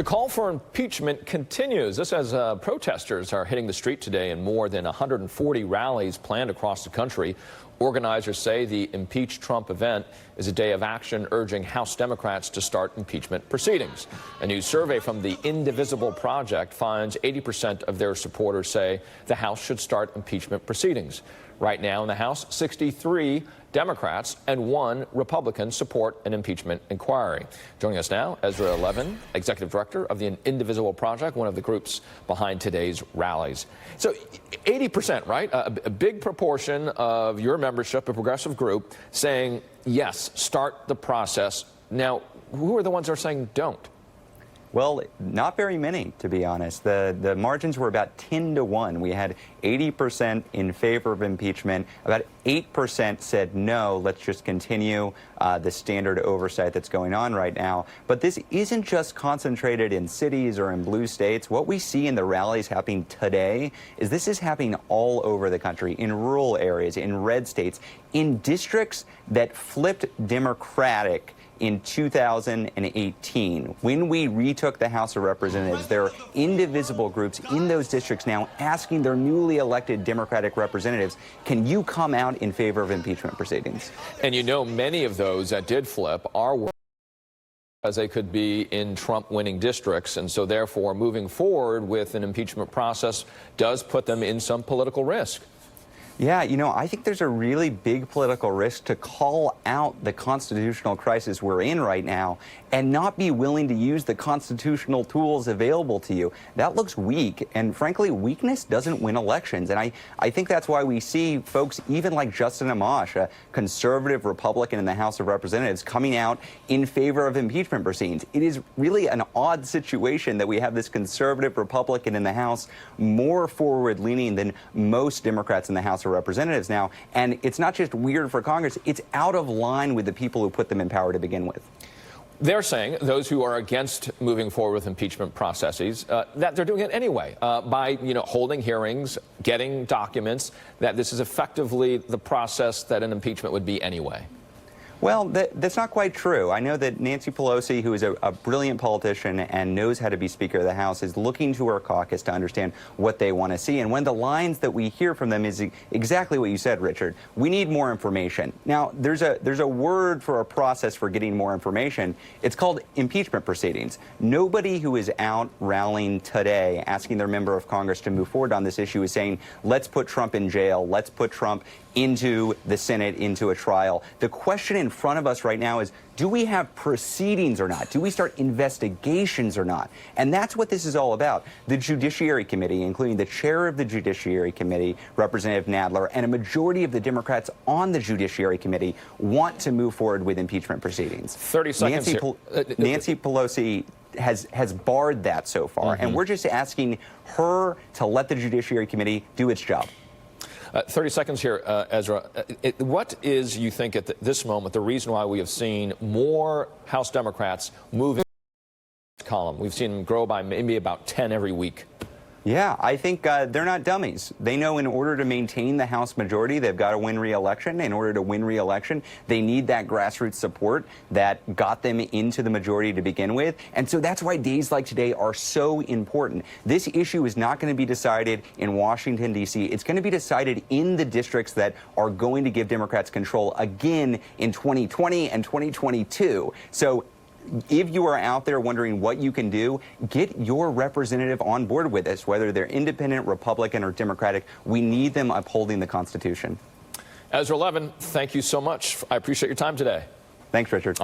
The call for impeachment continues. This as protesters are hitting the street today in more than 140 rallies planned across the country. Organizers say the Impeach Trump event is a day of action urging House Democrats to start impeachment proceedings. A new survey from the Indivisible Project finds 80% of their supporters say the House should start impeachment proceedings. Right now in the House, 63 Democrats and 1 Republican support an impeachment inquiry. Joining us now, Ezra Levin, Executive Director of the Indivisible Project, one of the groups behind today's rallies. So 80%, right? A big proportion of your membership, a progressive group, saying, yes, start the process. Now, who are the ones that are saying don't? Well, not very many, to be honest. The margins were about 10-1. We had 80% in favor of impeachment. About 8% said no, let's just continue the standard oversight that's going on right now. But this isn't just concentrated in cities or in blue states. What we see in the rallies happening today is this is happening all over the country, in rural areas, in red states, in districts that flipped Democratic in 2018. When we retook the House of Representatives, there are indivisible groups in those districts now asking their newly elected Democratic representatives, can you come out in favor of impeachment proceedings? And you know, many of those that did flip are as they could be in Trump-winning districts, and so therefore moving forward with an impeachment process does put them in some political risk. Yeah, you know, I think there's a really big political risk to call out the constitutional crisis we're in right now and not be willing to use the constitutional tools available to you. That looks weak, and frankly, weakness doesn't win elections. And I think that's why we see folks even like Justin Amash, a conservative Republican in the House of Representatives, coming out in favor of impeachment proceedings. It is really an odd situation that we have this conservative Republican in the House more forward-leaning than most Democrats in the House of Representatives now, and it's not just weird for Congress, it's out of line with the people who put them in power to begin with. They're saying, those who are against moving forward with impeachment processes, that they're doing it anyway by, holding hearings, getting documents, that this is effectively the process that an impeachment would be anyway. Well, that's not quite true. I know that Nancy Pelosi, who is a brilliant politician and knows how to be Speaker of the House, is looking to her caucus to understand what they want to see. And one of the lines that we hear from them is exactly what you said, Richard. We need more information. Now, there's a word for a process for getting more information. It's called impeachment proceedings. Nobody who is out rallying today asking their member of Congress to move forward on this issue is saying, let's put Trump in jail, let's put Trump into the Senate, into a trial. The question in front of us right now is, do we have proceedings or not? Do we start investigations or not? And that's what this is all about. The Judiciary Committee, including the chair of the Judiciary Committee, Representative Nadler, and a majority of the Democrats on the Judiciary Committee want to move forward with impeachment proceedings. 30 seconds Nancy Pelosi has barred that so far, and we're just asking her to let the Judiciary Committee do its job. 30 seconds here, Ezra. What is, you think, at this moment, the reason why we have seen more House Democrats move in this column? We've seen them grow by maybe about 10 every week. Yeah, I think they're not dummies. They know in order to maintain the House majority, they've got to win re-election. In order to win re-election, they need that grassroots support that got them into the majority to begin with. And so that's why days like today are so important. This issue is not going to be decided in Washington, D.C. It's going to be decided in the districts that are going to give Democrats control again in 2020 and 2022. So if you are out there wondering what you can do, get your representative on board with this, whether they're independent, Republican, or Democratic. We need them upholding the Constitution. Ezra Levin, thank you so much. I appreciate your time today. Thanks, Richard.